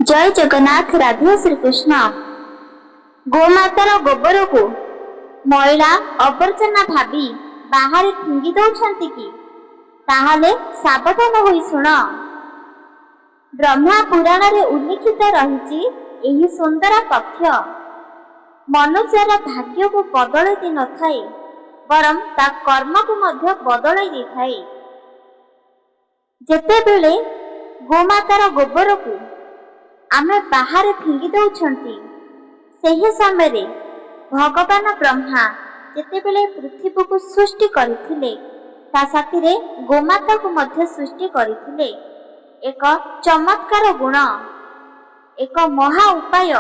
जय जगन्नाथ। राधे श्रीकृष्ण। गोमातार गोबर को मैला अवर्जना भावी बाहर फिंगी दौरान कि ताहले सावधान होई सुन। ब्रह्मा पुराण रे उल्लिखित रही यही सुंदर तथ्य मनुष्यर भाग्य को बदल दी न थाए बरं ता कर्म को मध्य बदल दी थाए। जेतेबेले गोमातार गोबर को आमे बाहर फिंगी दौछंती सेही समय भगवान ब्रह्मा जेतेबेले पृथ्वी को सृष्टि करथिले ता साथिरे गोमाता को मध्य सृष्टि करथिले। एक चमत्कार गुण एक महा उपाय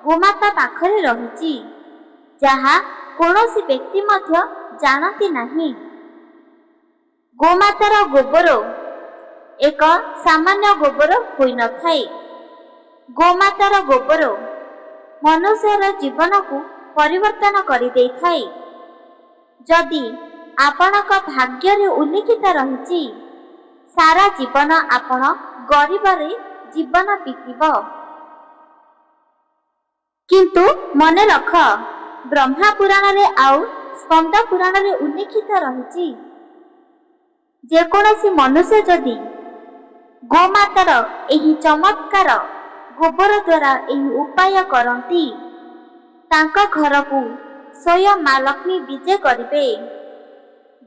गोमाता पाखरे रहिछि जहा कोनोसी व्यक्ति मध्य जानती नहीं। गोमातार गोबर एक सामान्य गोबर होई न थाए। गोमातार गोबर मनुष्यर जीवन को परिवर्तन करि देई थाए। जदि आपणक भाग्य रे उल्लिखित रहिछि सारा जीवन आपण गरीबरे जीवन बीतिब। किंतु मने रख ब्रह्मा पुराण रे आउ स्कंद पुराण रे उल्लिखित रहिछि जेकोसी मनुष्य जदि गोमातार एही चमत्कार गोबर द्वारा एही उपाय करती तांका घर को स्वयं माँ लक्ष्मी विजय करिवे।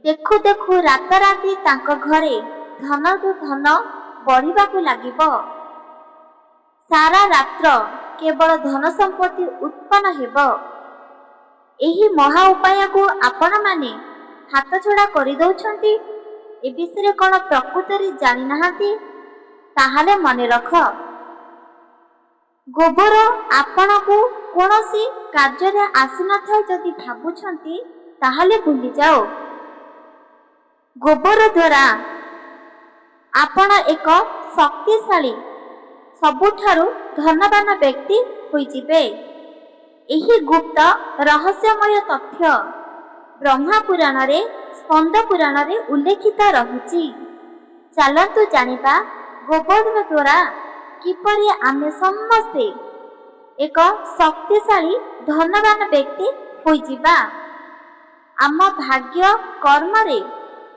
देखु देखु राताराती तांका घरे धन तो धन बढ़िबा को लागिब। सारा रात्र केवल धन संपत्ति उत्पन्न हेब। एही महा उपाय को आपण माने हाथ छड़ा करि दउछंती ए विषय कोन प्रकृति जानि नाहांती ताहाले मने रख गोबर आपण को कोनोसी कार्य रे आसी न थाए जदि भाबुछंती ताहाले भूली जाओ। गोबर द्वारा आपण एक शक्तिशाली सबुठारु धनवान व्यक्ति होई जिवे। एही गुप्त रहस्यमय तथ्य ब्रह्मा पुराण रे स्कंद पुराण रे उल्लेखित रहिछि। चलतु जानिबा गोबर द्वारा किपरि आमे समस्ते एक शक्तिशाली धनवान व्यक्ति होई जिबा। आम भाग्य कर्म रे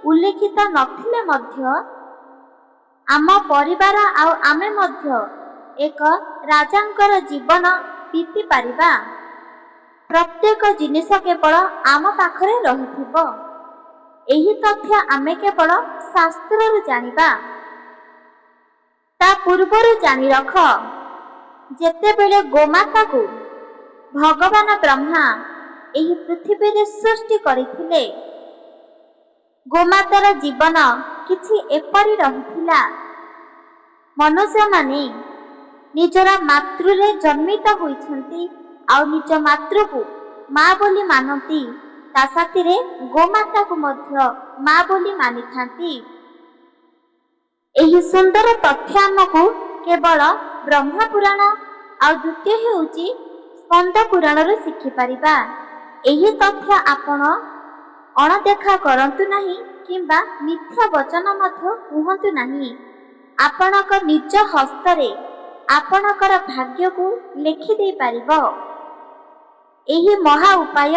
उल्लेखित नथिले मध्य आम परिवार आउ आमे मध्य एक राजांकर जीवन बीती पारिबा। प्रत्येक जिनिस केवल आम पाखरे रहिथिबो। एही तथ्य आमे केवल शास्त्ररु जानिबा। ता पूर्वरु जानि रख जेतेबेले गोमाता को भगवान ब्रह्मा एही पृथ्वी रे सृष्टि करिथिले गोमातार जीवन किछि एपरि रहिथिला। मनुष्य माने निजर मातृ रे जन्मित होइछंती आ निज मातृ को माँ बोली मानती ता साथिरे गोमाता को मध्य माँ बोली मानि थांती। एही सुंदर तथ्य आमको केवल ब्रह्मा पुराण आ द्वितीय हेउची स्कंद पुराण रे शिखि परिबा। एही तथ्य आपण अणदेखा करंतु नाही किंबा मिथ्या वचन मध्य कुहंतु नाही। आपणक निज हस्तरे आपणकर भाग्य को लेखि दे पारिबो। एही महा उपाय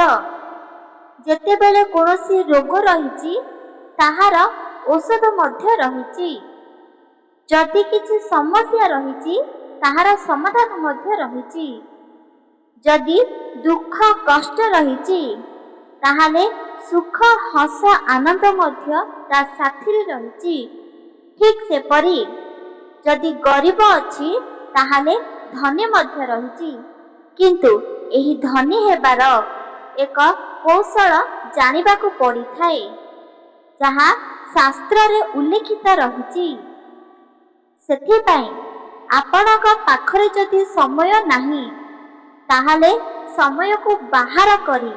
जेतेबेले कोनोसी रोग रहिछि ताहार औषध मध्य रहिछि। जदि किछि समस्या रहिछि ताहार समाधान मध्य रहिछि। जदि दुख कष्ट रहिछि ताहाले सुख हस आनंद मध्य ता साथी रहिछि। ठीक से परि जदि गरीब अछि ताहाले धनी मध्य रहिछि। किंतु एही धनी हेबार एक कौशल जानिबा को पड़ी थाए जहा शास्त्र रे उल्लेखित रहिछि। सेथिपाई आपणक पाखरे जदि समय नाही ताहाले समय को बाहर करी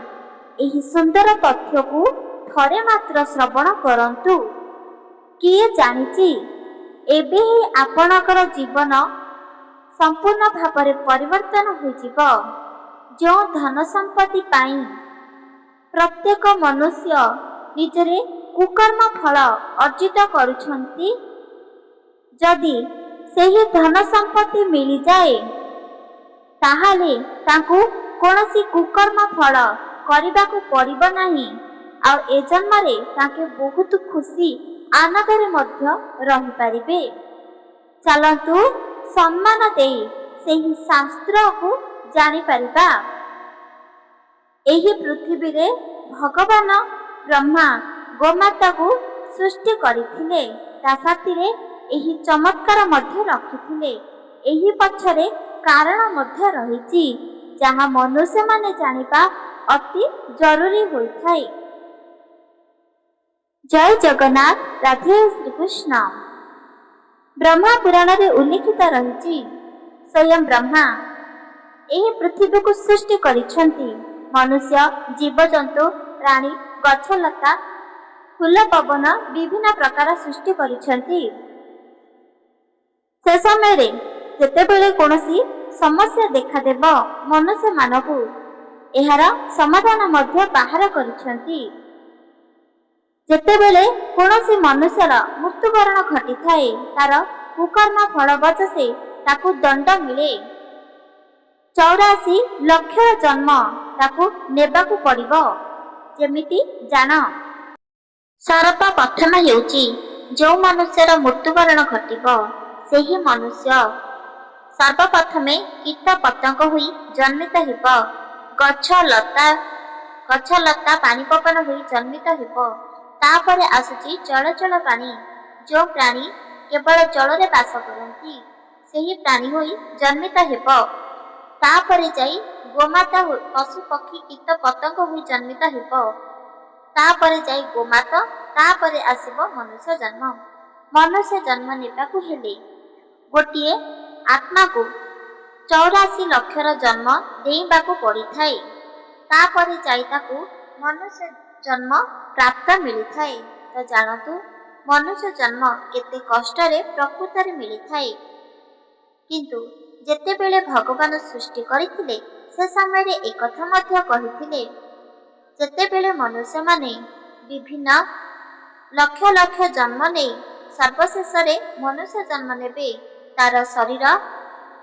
एही सुंदर तथ्य को थरे मात्र श्रवण करंतु। किए जानिछि एबे ही आपणकर जीवन संपूर्ण भाବରେ परिवर्तन होइजिब। जो धन संपत्ति पाई प्रत्येक मनुष्य निजरे कुकर्म फल अर्जित करुछंती जदि ସେହି ଧନ ସମ୍ପତ୍ତି ମିଳିଯାଏ, ତାହେଲେ ତାଙ୍କୁ କୌଣସି କୁକର୍ମ ଫଳ କରିବାକୁ ପଡ଼ିବ ନାହିଁ। ଆଉ ଏ ଜନ୍ମରେ ତାଙ୍କେ ବହୁତ ଖୁସି ଆନନ୍ଦରେ ମଧ୍ୟ ରହିପାରିବେ। ଚାଲନ୍ତୁ ସମ୍ମାନ ଦେଇ ସେହି ଶାସ୍ତ୍ରକୁ ଜାଣିପାରିବା। ଏହି ପୃଥିବୀରେ ଭଗବାନ ବ୍ରହ୍ମା ଗୋମାତାକୁ ସୃଷ୍ଟି କରିଥିଲେ, ତା ସାଥିରେ ଏହି ଚମତ୍କାର ମଧ୍ୟ ରଖିଥିଲେ। ଏହି ପଛରେ କାରଣ ମଧ୍ୟ ରହିଛି, ଯାହା ମନୁଷ୍ୟମାନେ ଜାଣିବା ଅତି ଜରୁରୀ ହୋଇଥାଏ। ଜୟ ଜଗନ୍ନାଥ, ରାଧେ ଶ୍ରୀକୃଷ୍ଣ। ବ୍ରହ୍ମା ପୁରାଣରେ ଉଲ୍ଲେଖିତ ରହିଛି, ସ୍ୱୟଂ ବ୍ରହ୍ମା ଏହି ପୃଥିବୀକୁ ସୃଷ୍ଟି କରିଛନ୍ତି। ମନୁଷ୍ୟ, ଜୀବଜନ୍ତୁ, ପ୍ରାଣୀ, ଗଛଲତା, ଫୁଲ, ପବନ ବିଭିନ୍ନ ପ୍ରକାର ସୃଷ୍ଟି କରିଛନ୍ତି। ସେ ସମୟରେ ଯେତେବେଳେ କୌଣସି ସମସ୍ୟା ଦେଖାଦେବ ମନୁଷ୍ୟମାନଙ୍କୁ, ଏହାର ସମାଧାନ ମଧ୍ୟ ବାହାର କରିଛନ୍ତି। ଯେତେବେଳେ କୌଣସି ମନୁଷ୍ୟର ମୃତ୍ୟୁବରଣ ଘଟିଥାଏ, ତାର କୁକର୍ମ ଫଳ ବଶତଃ ତାକୁ ଦଣ୍ଡ ମିଳେ। 84 ଲକ୍ଷର ଜନ୍ମ ତାକୁ ନେବାକୁ ପଡ଼ିବ। ଯେମିତି ଜାଣ, ସର୍ବପ୍ରଥମ ହେଉଛି ଯେଉଁ ମନୁଷ୍ୟର ମୃତ୍ୟୁବରଣ ଘଟିବ, ସେହି ମନୁଷ୍ୟ ସର୍ବପ୍ରଥମେ କୀଟ ପତଙ୍ଗ ହୋଇ ଜନ୍ମିତ ହେବ। ଗଛଲତା ପାଣି ପବନ ହୋଇ ଜନ୍ମିତ ହେବ। ତାପରେ ଆସୁଛି ଚଳଚଳ ପ୍ରାଣୀ। ଯେଉଁ ପ୍ରାଣୀ କେବଳ ଜଳରେ ବାସ କରନ୍ତି, ସେହି ପ୍ରାଣୀ ହୋଇ ଜନ୍ମିତ ହେବ। ତାପରେ ଯାଇ ଗୋମାତା ପଶୁ ପକ୍ଷୀ କୀଟ ପତଙ୍ଗ ହୋଇ ଜନ୍ମିତ ହେବ। ତାପରେ ଯାଇ ଗୋମାତା, ତାପରେ ଆସିବ ମନୁଷ୍ୟ ଜନ୍ମ। ମନୁଷ୍ୟ ଜନ୍ମ ନେବାକୁ ହେଲେ ଗୋଟିଏ ଆତ୍ମାକୁ 84 ଲକ୍ଷର ଜନ୍ମ ଦେବାକୁ ପଡ଼ିଥାଏ। ତାପରେ ଯାଇ ତାକୁ ମନୁଷ୍ୟ ଜନ୍ମ ପ୍ରାପ୍ତ ମିଳିଥାଏ। ତ ଜାଣନ୍ତୁ, ମନୁଷ୍ୟ ଜନ୍ମ କେତେ କଷ୍ଟରେ ପ୍ରକୃତରେ ମିଳିଥାଏ। କିନ୍ତୁ ଯେତେବେଳେ ଭଗବାନ ସୃଷ୍ଟି କରିଥିଲେ, ସେ ସମୟରେ ଏକଥା ମଧ୍ୟ କହିଥିଲେ, ଯେତେବେଳେ ମନୁଷ୍ୟମାନେ ବିଭିନ୍ନ ଲକ୍ଷ ଲକ୍ଷ ଜନ୍ମ ନେଇ ସର୍ବଶେଷରେ ମନୁଷ୍ୟ ଜନ୍ମ ନେବେ, ତାର ଶରୀର,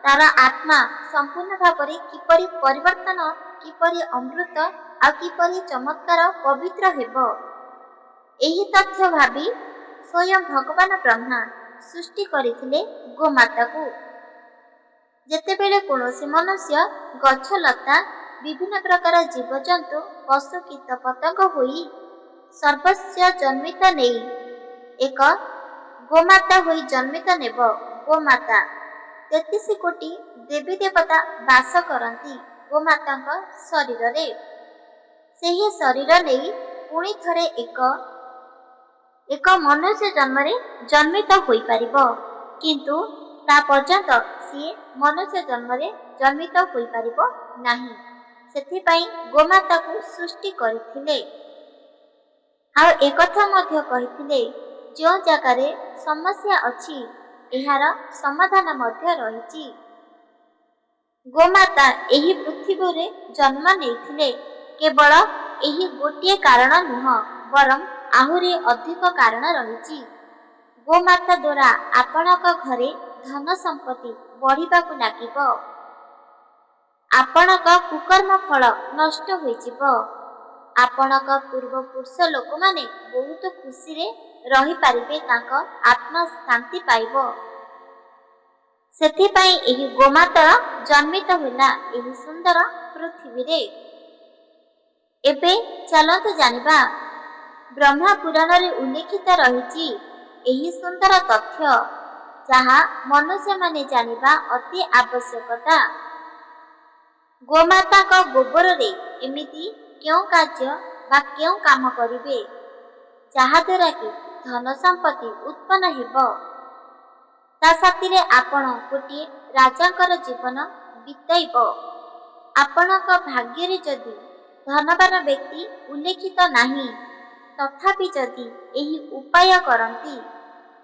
ତାର ଆତ୍ମା ସମ୍ପୂର୍ଣ୍ଣ ଭାବରେ କିପରି ପରିବର୍ତ୍ତନ, କିପରି ଅମୃତ ଆଉ କିପରି ଚମତ୍କାର ପବିତ୍ର ହେବ, ଏହି ତଥ୍ୟ ଭାବି ସ୍ୱୟଂ ଭଗବାନ ବ୍ରହ୍ମା ସୃଷ୍ଟି କରିଥିଲେ ଗୋମାତାକୁ। ଯେତେବେଳେ କୌଣସି ମନୁଷ୍ୟ ଗଛଲତା, ବିଭିନ୍ନ ପ୍ରକାର ଜୀବଜନ୍ତୁ, ପଶୁ, କୀଟ ପତଙ୍ଗ ହୋଇ ସର୍ବସ୍ୱ ଜନ୍ମିତ ନେଇ ଏକ ଗୋମାତା ହୋଇ ଜନ୍ମିତ ନେବ। ଗୋମାତା 33 କୋଟି ଦେବୀ ଦେବତା ବାସ କରନ୍ତି ଗୋମାତାଙ୍କ ଶରୀରରେ। ସେହି ଶରୀର ନେଇ ପୁଣି ଥରେ ଏକ ମନୁଷ୍ୟ ଜନ୍ମରେ ଜନ୍ମିତ ହୋଇପାରିବ। କିନ୍ତୁ ତା ପର୍ଯ୍ୟନ୍ତ ସିଏ ମନୁଷ୍ୟ ଜନ୍ମରେ ଜନ୍ମିତ ହୋଇପାରିବ ନାହିଁ। ସେଥିପାଇଁ ଗୋମାତାକୁ ସୃଷ୍ଟି କରିଥିଲେ। ଆଉ ଏକଥା ମଧ୍ୟ କହିଥିଲେ, ଯେଉଁ ଜାଗାରେ ସମସ୍ୟା ଅଛି, ଏହାର ସମାଧାନ ମଧ୍ୟ ରହିଛି। ଗୋମାତା ଏହି ପୃଥିବୀରେ ଜନ୍ମ ନେଇଥିଲେ କେବଳ ଏହି ଗୋଟିଏ କାରଣ ନୁହଁ, ବରଂ ଆହୁରି ଅଧିକ କାରଣ ରହିଛି। ଗୋମାତା ଦ୍ୱାରା ଆପଣଙ୍କ ଘରେ ଧନ ସମ୍ପତ୍ତି ବଢ଼ିବାକୁ ଲାଗିବ। ଆପଣଙ୍କ କୁକର୍ମ ଫଳ ନଷ୍ଟ ହୋଇଯିବ। ଆପଣଙ୍କ ପୂର୍ବପୁରୁଷ ଲୋକମାନେ ବହୁତ ଖୁସିରେ ରହିପାରିବେ, ତାଙ୍କ ଆତ୍ମା ଶାନ୍ତି ପାଇବ। ସେଥିପାଇଁ ଏହି ଗୋମାତା ଜନ୍ମିତ ହେଲା ଏହି ସୁନ୍ଦର ପୃଥିବୀରେ। ଏବେ ଚାଲନ୍ତୁ ଜାଣିବା, ବ୍ରହ୍ମା ପୁରାଣରେ ଉଲ୍ଲେଖିତ ରହିଛି ଏହି ସୁନ୍ଦର ତଥ୍ୟ, ଯାହା ମନୁଷ୍ୟମାନେ ଜାଣିବା ଅତି ଆବଶ୍ୟକତା। ଗୋମାତାଙ୍କ ଗୋବରରେ ଏମିତି କେଉଁ କାର୍ଯ୍ୟ ବା କେଉଁ କାମ କରିବେ, ଯାହାଦ୍ୱାରା କି ଧନ ସମ୍ପତ୍ତି ଉତ୍ପନ୍ନ ହେବ, ତା ସାଥିରେ ଆପଣ ଗୋଟିଏ ରାଜାଙ୍କର ଜୀବନ ବିତାଇବ। ଆପଣଙ୍କ ଭାଗ୍ୟରେ ଯଦି ଧନବାନ ବ୍ୟକ୍ତି ଉଲ୍ଲେଖିତ ନାହିଁ, ତଥାପି ଯଦି ଏହି ଉପାୟ କରନ୍ତି,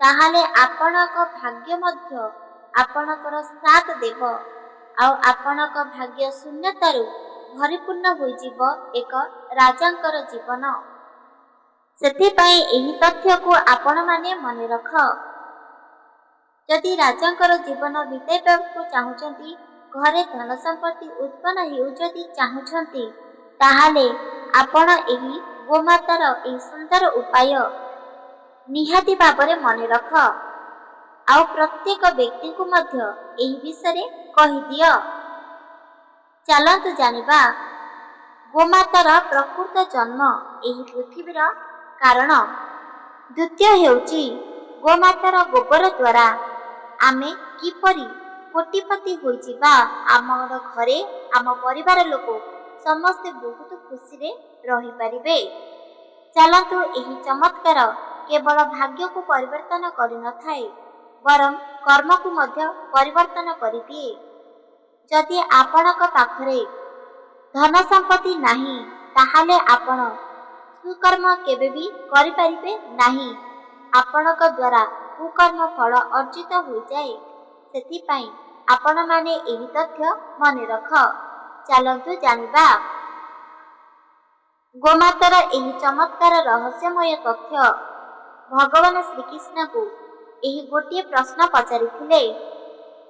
ତାହେଲେ ଆପଣଙ୍କ ଭାଗ୍ୟ ମଧ୍ୟ ଆପଣଙ୍କର ସାଥ ଦେବ, ଆଉ ଆପଣଙ୍କ ଭାଗ୍ୟ ଶୂନ୍ୟତାରୁ ପରିପୂର୍ଣ୍ଣ ହୋଇଯିବ ଏକ ରାଜାଙ୍କର ଜୀବନ। ସେଥିପାଇଁ ଏହି ତଥ୍ୟକୁ ଆପଣମାନେ ମନେ ରଖ। ଯଦି ରାଜାଙ୍କର ଜୀବନ ବିତାଇବାକୁ ଚାହୁଁଛନ୍ତି, ଘରେ ଧନ ସମ୍ପତ୍ତି ଉତ୍ପନ୍ନ ହେଉ ଯଦି ଚାହୁଁଛନ୍ତି, ତାହେଲେ ଆପଣ ଏହି ଗୋମାତାର ଏହି ସୁନ୍ଦର ଉପାୟ ନିହାତି ଭାବରେ ମନେ ରଖ। ଆଉ ପ୍ରତ୍ୟେକ ବ୍ୟକ୍ତିଙ୍କୁ ମଧ୍ୟ ଏହି ବିଷୟରେ କହିଦିଅ। ଚାଲନ୍ତୁ ଜାଣିବା ଗୋମାତାର ପ୍ରକୃତ ଜନ୍ମ ଏହି ପୃଥିବୀର କାରଣ। ଦ୍ୱିତୀୟ ହେଉଛି ଗୋମାତାର ଗୋବର ଦ୍ୱାରା ଆମେ କିପରି କୋଟିପତି ହୋଇଯିବା। ଆମର ଘରେ ଆମ ପରିବାର ଲୋକ ସମସ୍ତେ ବହୁତ ଖୁସିରେ ରହିପାରିବେ। ଚାଲନ୍ତୁ ଏହି ଚମତ୍କାର କେବଳ ଭାଗ୍ୟକୁ ପରିବର୍ତ୍ତନ କରିନଥାଏ, ବରଂ କର୍ମକୁ ମଧ୍ୟ ପରିବର୍ତ୍ତନ କରିଦିଏ। ଯଦି ଆପଣଙ୍କ ପାଖରେ ଧନ ସମ୍ପତ୍ତି ନାହିଁ, ତାହେଲେ ଆପଣ ସୁକର୍ମ କେବେ ବି କରିପାରିବେ ନାହିଁ। ଆପଣଙ୍କ ଦ୍ୱାରା କୁକର୍ମ ଫଳ ଅର୍ଜିତ ହୋଇଯାଏ। ସେଥିପାଇଁ ଆପଣମାନେ ଏହି ତଥ୍ୟ ମନେ ରଖ। ଚାଲନ୍ତୁ ଜାଣିବା ଗୋମାତାର ଏହି ଚମତ୍କାର ରହସ୍ୟମୟ ତଥ୍ୟ। ଭଗବାନ ଶ୍ରୀକୃଷ୍ଣଙ୍କୁ ଏହି ଗୋଟିଏ ପ୍ରଶ୍ନ ପଚାରିଥିଲେ।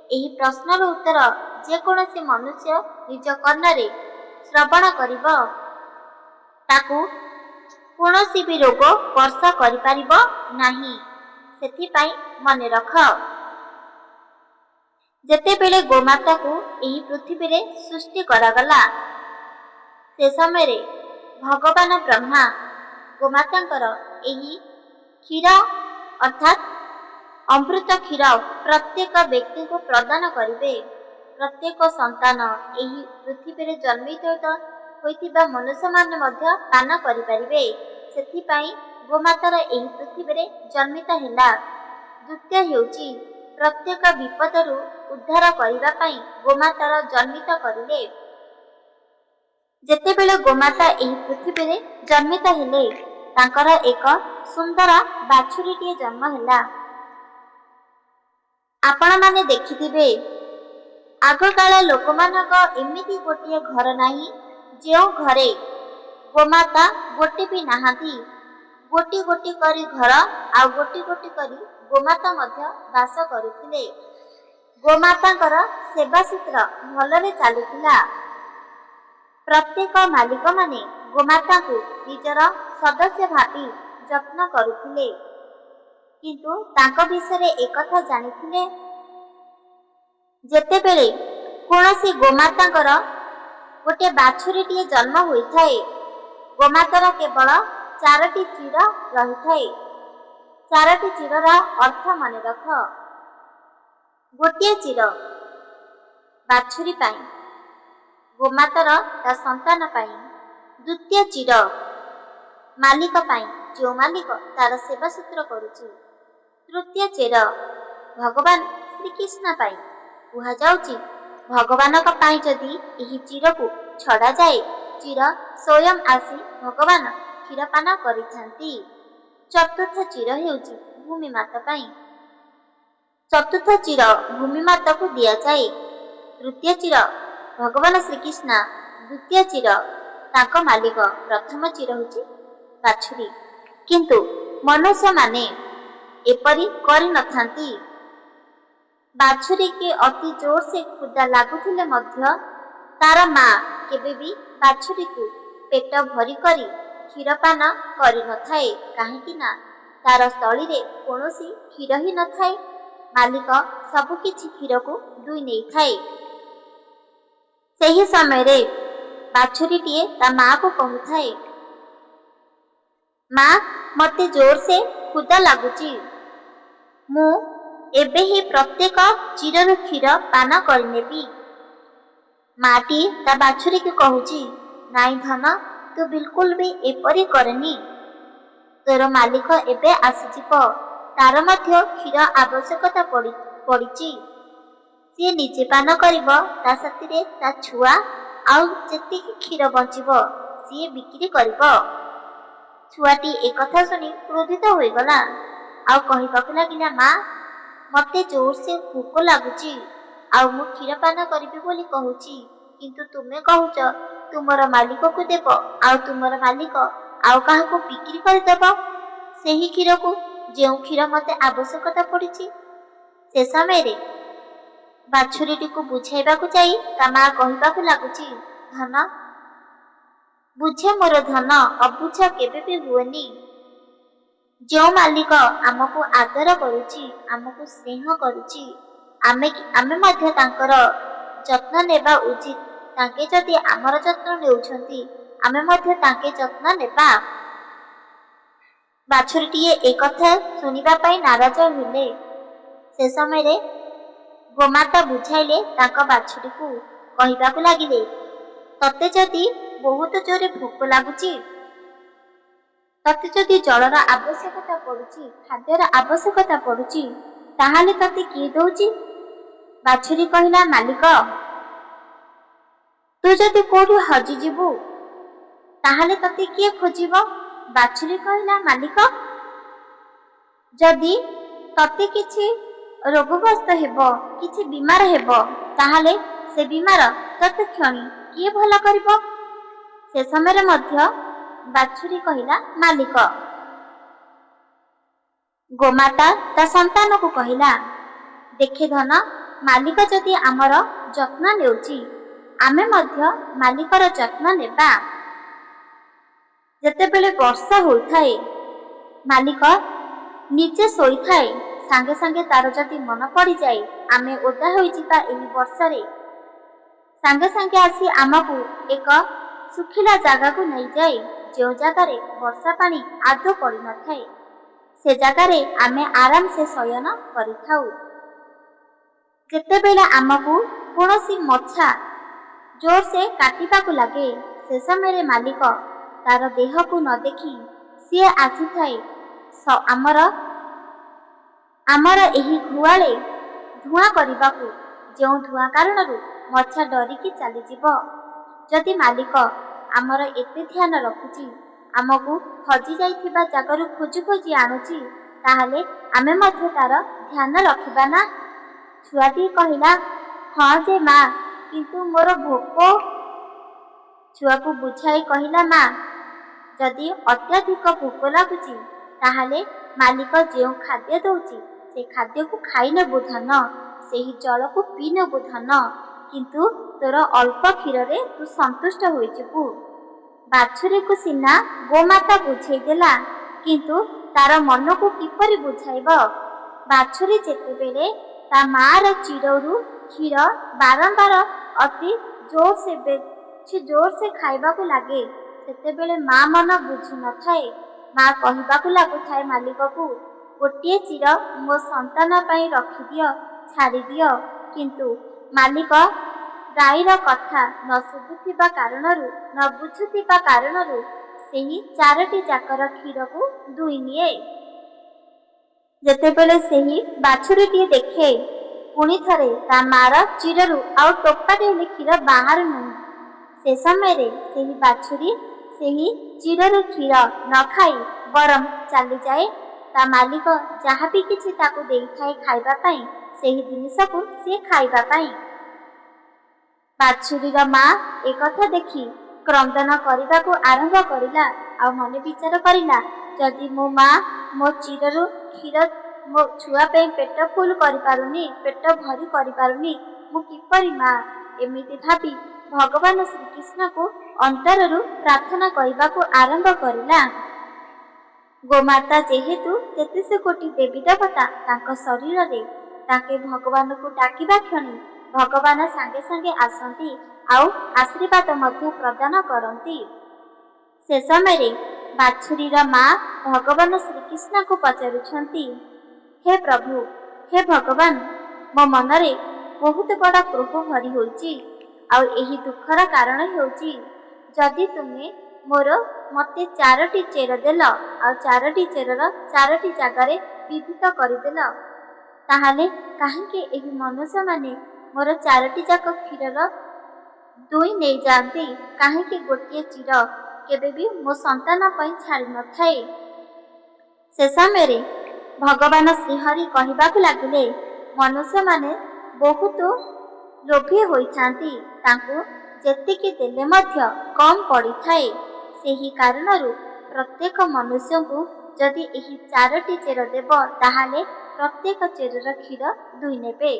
ଏହି ପ୍ରଶ୍ନର ଉତ୍ତର ଯେକୌଣସି ମନୁଷ୍ୟ ନିଜ କର୍ଣ୍ଣରେ ଶ୍ରବଣ କରିବ, ତାକୁ କୌଣସି ବି ରୋଗ ସ୍ପର୍ଶ କରିପାରିବ ନାହିଁ। ସେଥିପାଇଁ ମନେ ରଖ, ଯେତେବେଳେ ଗୋମାତାକୁ ଏହି ପୃଥିବୀରେ ସୃଷ୍ଟି କରାଗଲା, ସେ ସମୟରେ ଭଗବାନ ବ୍ରହ୍ମା ଗୋମାତାଙ୍କର ଏହି କ୍ଷୀର ଅର୍ଥାତ୍ ଅମୃତ କ୍ଷୀର ପ୍ରତ୍ୟେକ ବ୍ୟକ୍ତିଙ୍କୁ ପ୍ରଦାନ କରିବେ। ପ୍ରତ୍ୟେକ ସନ୍ତାନ ଏହି ପୃଥିବୀରେ ଜନ୍ମିତ ହୋଇଥିବା ମନୁଷ୍ୟମାନେ ମଧ୍ୟ ପାନ କରିପାରିବେ। ସେଥିପାଇଁ ଗୋମାତାର ଏହି ପୃଥିବୀରେ ଜନ୍ମିତ ହେଲା। ଦ୍ୱିତୀୟ ହେଉଛି ପ୍ରତ୍ୟେକ ବିପଦରୁ ଉଦ୍ଧାର କରିବା ପାଇଁ ଗୋମାତାର ଜନ୍ମିତ କରିଲେ। ଯେତେବେଳେ ଗୋମାତା ଏହି ପୃଥିବୀରେ ଜନ୍ମିତ ହେଲେ, ତାଙ୍କର ଏକ ସୁନ୍ଦର ବାଛୁରୀଟିଏ ଜନ୍ମ ହେଲା। ଆପଣମାନେ ଦେଖିଥିବେ, ଆଗକାଳ ଲୋକମାନଙ୍କ ଏମିତି ଗୋଟିଏ ଘର ନାହିଁ ଯେଉଁ ଘରେ ଗୋମାତା ଗୋଟେ ବି ନାହାନ୍ତି। ଗୋଟି ଗୋଟି କରି ଘର ଆଉ ଗୋଟି ଗୋଟି କରି ଗୋମାତା ମଧ୍ୟ ବାସ କରୁଥିଲେ। ଗୋମାତାଙ୍କର ସେବାସୂତ୍ର ଭଲରେ ଚାଲୁଥିଲା। ପ୍ରତ୍ୟେକ ମାଲିକମାନେ ଗୋମାତାଙ୍କୁ ନିଜର ସଦସ୍ୟ ଭାବି ଯତ୍ନ କରୁଥିଲେ। କିନ୍ତୁ ତାଙ୍କ ବିଷୟରେ ଏକଥା ଜାଣିଥିଲେ, ଯେତେବେଳେ କୌଣସି ଗୋମାତାଙ୍କର ଗୋଟିଏ ବାଛୁରୀଟିଏ ଜନ୍ମ ହୋଇଥାଏ, ଗୋମାତାର କେବଳ 4ଟି ଚିର ରହିଥାଏ। 4ଟି ଚିରର ଅର୍ଥ ମନେ ରଖ। ଗୋଟିଏ ଚିର ବାଛୁରୀ ପାଇଁ, ଗୋମାତାର ତା ସନ୍ତାନ ପାଇଁ। ଦ୍ୱିତୀୟ ଚିର ମାଲିକ ପାଇଁ, ଯେଉଁ ମାଲିକ ତାର ସେବାସୂତ୍ର କରୁଛି। ତୃତୀୟ ଚିର ଭଗବାନ ଶ୍ରୀକୃଷ୍ଣ ପାଇଁ। କୁହାଯାଉଛି, ଭଗବାନଙ୍କ ପାଇଁ ଯଦି ଏହି ଚିରକୁ ଛଡ଼ାଯାଏ, ଚିର ସ୍ୱୟଂ ଆସି ଭଗବାନ କ୍ଷୀରପାନ କରିଥାନ୍ତି। ଚତୁର୍ଥ ଚିର ହେଉଛି ଭୂମି ମାତା ପାଇଁ। ଚତୁର୍ଥ ଚିର ଭୂମି ମାତାକୁ ଦିଆଯାଏ। ତୃତୀୟ ଚିର ଭଗବାନ ଶ୍ରୀକୃଷ୍ଣ, ଦ୍ୱିତୀୟ ଚିର ତାଙ୍କ ମାଲିକ, ପ୍ରଥମ ଚିର ହେଉଛି ବାଛୁରୀ। କିନ୍ତୁ ମନୁଷ୍ୟମାନେ ଏପରି କରିନଥାନ୍ତି। ବାଛୁରୀକି ଅତି ଜୋରସେ କ୍ଷୁଧା ଲାଗୁଥିଲେ ମଧ୍ୟ ତାର ମା କେବେ ବି ବାଛୁରୀକୁ ପେଟ ଭରି କରି କ୍ଷୀରପାନ କରିନଥାଏ। କାହିଁକି ନା ତାର ସ୍ଥଳୀରେ କୌଣସି କ୍ଷୀର ହିଁ ନଥାଏ। ମାଲିକ ସବୁକିଛି କ୍ଷୀରକୁ ଦୁଇ ନେଇଥାଏ। ସେହି ସମୟରେ ବାଛୁରୀଟିଏ ତା ମାକୁ କହୁଥାଏ, ମା, ମୋତେ ଜୋରସେ କ୍ଷୁଧା ଲାଗୁଛି। ମୁଁ ଏବେ ହିଁ ପ୍ରତ୍ୟେକ ଚିରରୁ କ୍ଷୀର ପାନ କରିନେବି। ମାଟି ତା ବାଛୁରୀକୁ କହୁଛି, ନାଇଁ ଧନ, ତୁ ବିଲକୁଲ ବି ଏପରି କରେନି। ତୋର ମାଲିକ ଏବେ ଆସିଯିବ, ତାର ମଧ୍ୟ କ୍ଷୀର ଆବଶ୍ୟକତା ପଡ଼ିଛି। ସିଏ ନିଜେ ପାନ କରିବ, ତା ସାଥିରେ ତା ଛୁଆ, ଆଉ ଯେତିକି କ୍ଷୀର ବଞ୍ଚିବ ସିଏ ବିକ୍ରି କରିବ। ଛୁଆଟି ଏକଥା ଶୁଣି କ୍ରୋଧିତ ହୋଇଗଲା, ଆଉ କହିବାକୁ ଲାଗିଲା, ମା, ମୋତେ ଜୋରସେ ଭୋକ ଲାଗୁଛି, ଆଉ ମୁଁ କ୍ଷୀରପାନ କରିବି ବୋଲି କହୁଛି, କିନ୍ତୁ ତୁମେ କହୁଛ ତୁମର ମାଲିକକୁ ଦେବ, ଆଉ ତୁମର ମାଲିକ ଆଉ କାହାକୁ ବିକ୍ରି କରିଦେବ ସେହି କ୍ଷୀରକୁ, ଯେଉଁ କ୍ଷୀର ମୋତେ ଆବଶ୍ୟକତା ପଡ଼ିଛି। ସେ ସମୟରେ ବାଛୁରୀଟିକୁ ବୁଝାଇବାକୁ ଯାଇ ତା ମା କହିବାକୁ ଲାଗୁଛି, ଧନ ବୁଝେ ମୋର ଧନ, ଅବୁଝ କେବେ ବି ହୁଏନି। ଯେଉଁ ମାଲିକ ଆମକୁ ଆଦର କରୁଛି, ଆମକୁ ସ୍ନେହ କରୁଛି, ଆମେ ମଧ୍ୟ ତାଙ୍କର ଯତ୍ନ ନେବା ଉଚିତ। ତାଙ୍କେ ଯଦି ଆମର ଯତ୍ନ ନେଉଛନ୍ତି, ଆମେ ମଧ୍ୟ ତାଙ୍କେ ଯତ୍ନ ନେବା। ବାଛୁରୀଟିଏ ଏକଥା ଶୁଣିବା ପାଇଁ ନାରାଜ ହେଲେ। ସେ ସମୟରେ ଗୋମାତା ବୁଝାଇଲେ ତାଙ୍କ ବାଛୁରୀକୁ, କହିବାକୁ ଲାଗିଲେ, ତତେ ଯଦି ବହୁତ ଜୋରେ ଭୋକ ଲାଗୁଛି, ତତେ ଯଦି ଜଳର ଆବଶ୍ୟକତା ପଡୁଛି, ଖାଦ୍ୟର ଆବଶ୍ୟକତା ପଡୁଛି, ତାହେଲେ ତତେ କିଏ ଦଉଛି? ବାଛୁରୀ କହିଲା, ମାଲିକ। ତୁ ଯଦି କୋଉଠି ହଜିଯିବୁ, ତାହେଲେ ତତେ କିଏ ଖୋଜିବ? ବାଛୁରୀ କହିଲା, ମାଲିକ, ଯଦି ତତେ କିଛି ରୋଗଗ୍ରସ୍ତ ହେବ, କିଛି ବିମାର ହେବ, ତାହେଲେ ସେ ବିମାର ତତେ କ୍ଷଣି କିଏ ଭଲ କରିବ? ସେ ସମୟରେ ମଧ୍ୟ ବାଛୁରୀ କହିଲା, ମାଲିକ। ଗୋମାତା ତା ସନ୍ତାନକୁ କହିଲା, ଦେଖେ ଧନ, ମାଲିକ ଯଦି ଆମର ଯତ୍ନ ନେଉଛି, ଆମେ ମଧ୍ୟ ମାଲିକର ଯତ୍ନ ନେବା। ଯେତେବେଳେ ବର୍ଷା ହୋଇଥାଏ, ମାଲିକ ନିଜେ ଶୋଇଥାଏ, ସାଙ୍ଗେ ସାଙ୍ଗେ ତାର ଯଦି ମନ ପଡ଼ିଯାଏ, ଆମେ ଓଦା ହୋଇଯିବା ଏହି ବର୍ଷାରେ, ସାଙ୍ଗେ ସାଙ୍ଗେ ଆସି ଆମକୁ ଏକ ଶୁଖିଲା ଜାଗାକୁ ନେଇଯାଏ, ଯେଉଁ ଜାଗାରେ ବର୍ଷା ପାଣି ଆଦୌ ପଡ଼ିନଥାଏ। ସେ ଜାଗାରେ ଆମେ ଆରାମସେ ଶୟନ କରିଥାଉ। ଯେତେବେଳେ ଆମକୁ କୌଣସି ମଛା ଜୋରସେ କାଟିବାକୁ ଲାଗେ, ସେ ସମୟରେ ମାଲିକ ତାର ଦେହକୁ ନ ଦେଖି ସିଏ ଆସିଥାଏ ଆମର ଏହି ଗୁହାଳେ ଧୂଆଁ କରିବାକୁ, ଯେଉଁ ଧୂଆଁ କାରଣରୁ ମଛା ଡରିକି ଚାଲିଯିବ। ଯଦି ମାଲିକ ଆମର ଏତେ ଧ୍ୟାନ ରଖୁଛି, ଆମକୁ ହଜି ଯାଇଥିବା ଜାଗାରୁ ଖୋଜି ଖୋଜି ଆଣୁଛି, ତାହେଲେ ଆମେ ମଧ୍ୟ ତାର ଧ୍ୟାନ ରଖିବା ନା? ଛୁଆଟି କହିଲା, ହଁ ଯେ ମା, କିନ୍ତୁ ମୋର ଭୋକ। ଛୁଆକୁ ବୁଝାଇ କହିଲା, ମା, ଯଦି ଅତ୍ୟଧିକ ଭୋକ ଲାଗୁଛି, ତାହେଲେ ମାଲିକ ଯେଉଁ ଖାଦ୍ୟ ଦଉଛି, ସେ ଖାଦ୍ୟକୁ ଖାଇନେବୁ ଧନ, ସେହି ଜଳକୁ ପିଇ ନେବୁ ଧନ, କିନ୍ତୁ ତୋର ଅଳ୍ପ କ୍ଷୀରରେ ତୁ ସନ୍ତୁଷ୍ଟ ହୋଇଯିବୁ। ବାଛୁରୀକୁ ସିନା ଗୋମାତା ବୁଝେଇ ଦେଲା, କିନ୍ତୁ ତାର ମନକୁ କିପରି ବୁଝାଇବ? ବାଛୁରୀ ଯେତେବେଳେ ତା ମାର ଚିରରୁ କ୍ଷୀର ବାରମ୍ବାର ଅତି ଜୋରସେ ଖାଇବାକୁ ଲାଗେ, ସେତେବେଳେ ମା ମନ ବୁଝୁ ନଥାଏ। ମା କହିବାକୁ ଲାଗୁଥାଏ ମାଲିକକୁ, ଗୋଟିଏ ଚିର ମୋ ସନ୍ତାନ ପାଇଁ ରଖିଦିଅ, ଛାଡ଼ିଦିଅ। କିନ୍ତୁ ମାଲିକ ଗାଈର କଥା ନ ଶୁଭୁଥିବା କାରଣରୁ, ନ ବୁଝୁଥିବା କାରଣରୁ ସେହି 4ଟି ଯାକର କ୍ଷୀରକୁ ଦୁଇ ନିଏ। ଯେତେବେଳେ ସେହି ବାଛୁରୀଟିଏ ଦେଖେ, ପୁଣି ଥରେ ତା ମାର ଚିରରୁ ଆଉ ଟୋପାଟେ ହେଲେ କ୍ଷୀର ବାହାରୁ ନାହିଁ, ସେ ସମୟରେ ସେହି ବାଛୁରୀ ସେହି ଚିରରୁ କ୍ଷୀର ନ ଖାଇ ବରଂ ଚାଲିଯାଏ ତା ମାଲିକ ଯାହା ବି କିଛି ତାକୁ ଦେଇଥାଏ ଖାଇବା ପାଇଁ, ସେହି ଜିନିଷକୁ ସିଏ ଖାଇବା ପାଇଁ। ବାଛୁରୀର ମା ଏକଥା ଦେଖି କ୍ରନ୍ଦନ କରିବାକୁ ଆରମ୍ଭ କରିଲା, ଆଉ ମନେ ବିଚାର କରିଲା, ଯଦି ମୋ ମା ମୋ ଚିରରୁ କ୍ଷୀର ମୋ ଛୁଆ ପାଇଁ ପେଟ ଫୁଲ କରିପାରୁନି, ପେଟ ଭରି କରିପାରୁନି, ମୁଁ କିପରି ମା? ଏମିତି ଭାବି ଭଗବାନ ଶ୍ରୀକୃଷ୍ଣଙ୍କୁ ଅନ୍ତରରୁ ପ୍ରାର୍ଥନା କରିବାକୁ ଆରମ୍ଭ କରିଲା। ଗୋମାତା ଯେହେତୁ 33 କୋଟି ଦେବୀ ଦେବତା ତାଙ୍କ ଶରୀରରେ, ତାଙ୍କେ ଭଗବାନଙ୍କୁ ଡାକିବା କ୍ଷଣି ଭଗବାନ ସାଙ୍ଗେ ସାଙ୍ଗେ ଆସନ୍ତି, ଆଉ ଆଶୀର୍ବାଦ ମଧ୍ୟ ପ୍ରଦାନ କରନ୍ତି। ସେ ସମୟରେ ବାଛୁରୀର ମା ଭଗବାନ ଶ୍ରୀକୃଷ୍ଣଙ୍କୁ ପଚାରୁଛନ୍ତି, ହେ ପ୍ରଭୁ, ହେ ଭଗବାନ, ମୋ ମନରେ ବହୁତ ବଡ଼ କ୍ରୋଧ ଭରି ହୋଇଛି, ଆଉ ଏହି ଦୁଃଖର କାରଣ ହେଉଛି, ଯଦି ତୁମେ ମୋତେ 4ଟି ଚେର ଦେଲ, ଆଉ 4ଟି ଚେରର 4ଟି ଜାଗାରେ ବିଭୂତ କରିଦେଲ, ତାହେଲେ କାହିଁକି ଏହି ମନୁଷ୍ୟମାନେ ମୋର 4ଟି ଯାକ କ୍ଷୀରର ଦୁଇ ନେଇଯାଆନ୍ତି? କାହିଁକି ଗୋଟିଏ ଚିର କେବେ ବି ମୋ ସନ୍ତାନ ପାଇଁ ଛାଡ଼ି ନଥାଏ? ସେ ସମୟରେ ଭଗବାନ ଶ୍ରୀହରି କହିବାକୁ ଲାଗିଲେ, ମନୁଷ୍ୟମାନେ ବହୁତ ଲୋଭୀ ହୋଇଥାନ୍ତି, ତାଙ୍କୁ ଯେତିକି ଦେଲେ ମଧ୍ୟ କମ୍ ପଡ଼ିଥାଏ। ସେହି କାରଣରୁ ପ୍ରତ୍ୟେକ ମନୁଷ୍ୟଙ୍କୁ ଯଦି ଏହି 4ଟି ଚେର ଦେବ, ତାହେଲେ ପ୍ରତ୍ୟେକ ଚେରର କ୍ଷୀର ଦୁହିଁ ନେବେ।